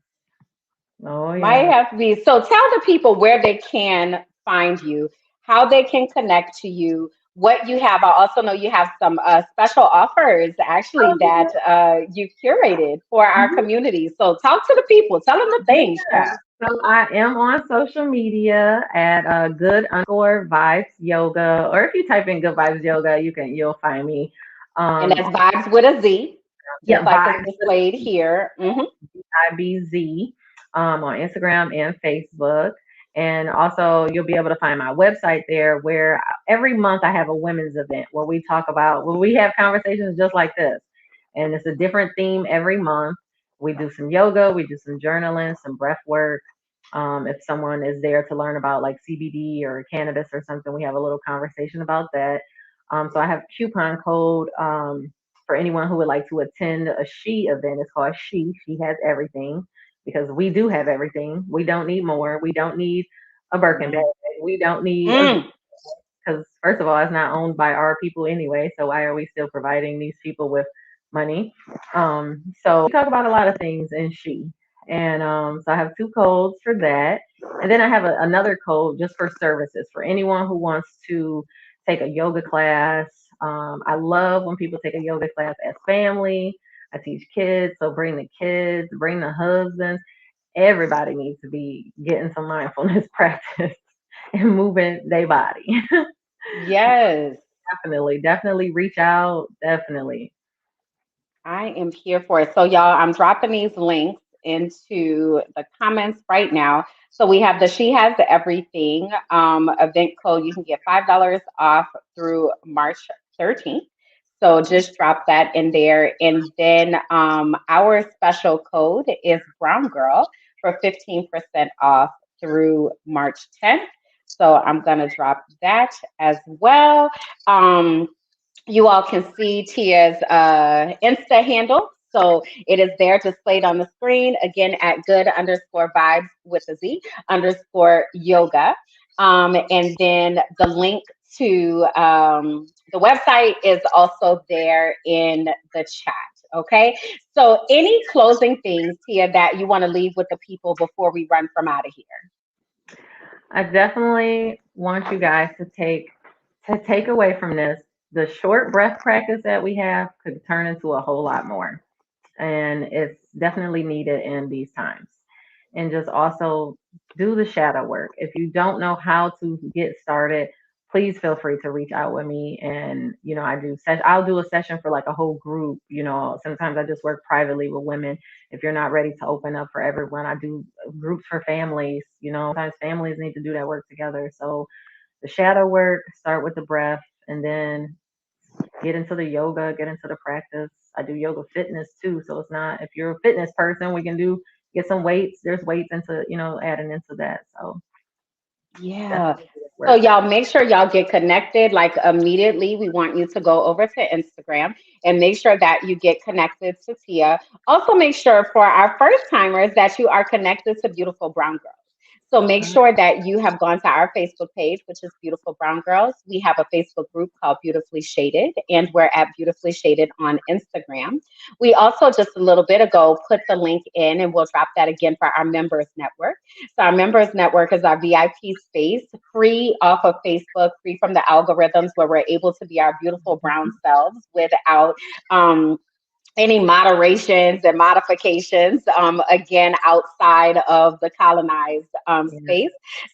Oh Might yeah. have to be. So tell the people where they can find you, how they can connect to you, what you have. I also know you have some special offers actually that Oh, you curated for our yeah. community. So talk to the people. Tell them the things, Yeah. child. So I am on social media at good_vibes yoga, or if you type in good vibes yoga, you'll find me. And that's Um, vibes with a Z, just yeah, like it's vibes displayed here. IBZ on Instagram and Facebook. And also, you'll be able to find my website there where every month I have a women's event where we have conversations just like this. And it's a different theme every month. We do some yoga, we do some journaling, some breath work. If someone is there to learn about like CBD or cannabis or something, we have a little conversation about that. So I have coupon code for anyone who would like to attend a S.H.E event. It's called S.H.E. She has everything because we do have everything. We don't need more. We don't need a Birkin bag. Mm. We don't need a Mm. because first of all, it's not owned by our people anyway. So why are we still providing these people with money? So we talk about a lot of things in She, and so I have two codes for that, and then I have another code just for services for anyone who wants to take a yoga class. I love when people take a yoga class as family. I teach kids, so bring the kids, bring the husbands. Everybody needs to be getting some mindfulness practice and moving their body. Yes. Definitely, definitely reach out. Definitely. I am here for it. So, y'all, I'm dropping these links into the comments right now. So we have the She Has Everything event code. You can get $5 off through March 13th. So just drop that in there. And then our special code is Brown Girl for 15% off through March 10th. So I'm going to drop that as well. Um, you all can see Tia's Insta handle. So it is there displayed on the screen again at good_vibes with a Z _yoga. And then the link to the website is also there in the chat. Okay. So any closing things, Tia, that you want to leave with the people before we run from out of here? I definitely want you guys to take away from this. The short breath practice that we have could turn into a whole lot more. And it's definitely needed in these times. And just also do the shadow work. If you don't know how to get started, please feel free to reach out with me. And I'll do a session for like a whole group. Sometimes I just work privately with women. If you're not ready to open up for everyone, I do groups for families. Sometimes families need to do that work together. So the shadow work, start with the breath, and then get into the yoga, get into the practice. I do yoga fitness too. So it's not, if you're a fitness person, we can get some weights. There's weights into, adding into that. So Yeah. definitely So work. y'all make sure y'all get connected like immediately. We want you to go over to Instagram and make sure that you get connected to Tia. Also make sure for our first timers that you are connected to Beautiful Brown Girls. So make sure that you have gone to our Facebook page, which is Beautiful Brown Girls. We have a Facebook group called Beautifully Shaded, and we're at Beautifully Shaded on Instagram. We also just a little bit ago put the link in, and we'll drop that again for our members network. So our members network is our VIP space, free off of Facebook, free from the algorithms, where we're able to be our beautiful brown selves without any moderations and modifications, again, outside of the colonized Yeah. space.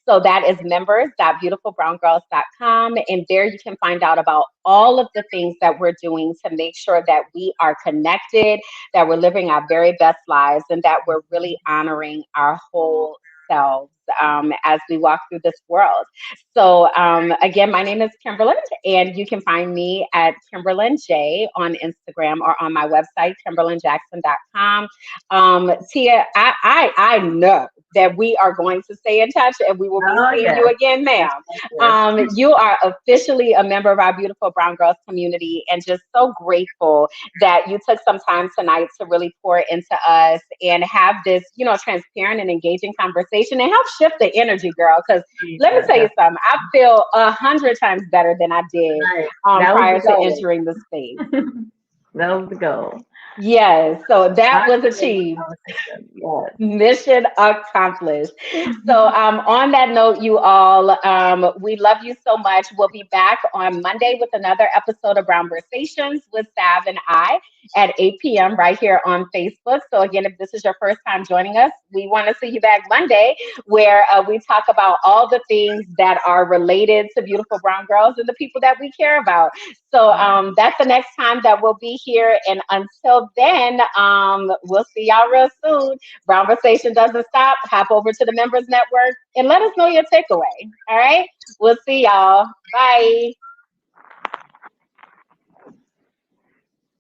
So that is members.beautifulbrowngirls.com. And there you can find out about all of the things that we're doing to make sure that we are connected, that we're living our very best lives, and that we're really honoring our whole selves. as we walk through this world. So again, my name is Kimberly, and you can find me at Kimberlyn J on Instagram or on my website, KimberlynJackson.com. Tia, I know that we are going to stay in touch and we will be Oh, seeing yes. you again, Yes, ma'am. yes, You are officially a member of our beautiful Brown Girls community, and just so grateful that you took some time tonight to really pour into us and have this, transparent and engaging conversation and help shift the energy, girl. Because let me yes. tell you something, I feel 100 times better than I did Nice. That was prior the to goal. entering the space. That was the goal. Yes, so that I was appreciate this achieved. conversation. Yes. Mission accomplished. So, on that note, you all, we love you so much. We'll be back on Monday with another episode of Brown Conversations with Sav and I at 8 p.m. right here on Facebook. So, again, if this is your first time joining us, we want to see you back Monday, where we talk about all the things that are related to beautiful brown girls and the people that we care about. So that's the next time that we'll be here. And until then, we'll see y'all real soon. Conversation doesn't stop. Hop over to the Members Network and let us know your takeaway. All right. We'll see y'all. Bye.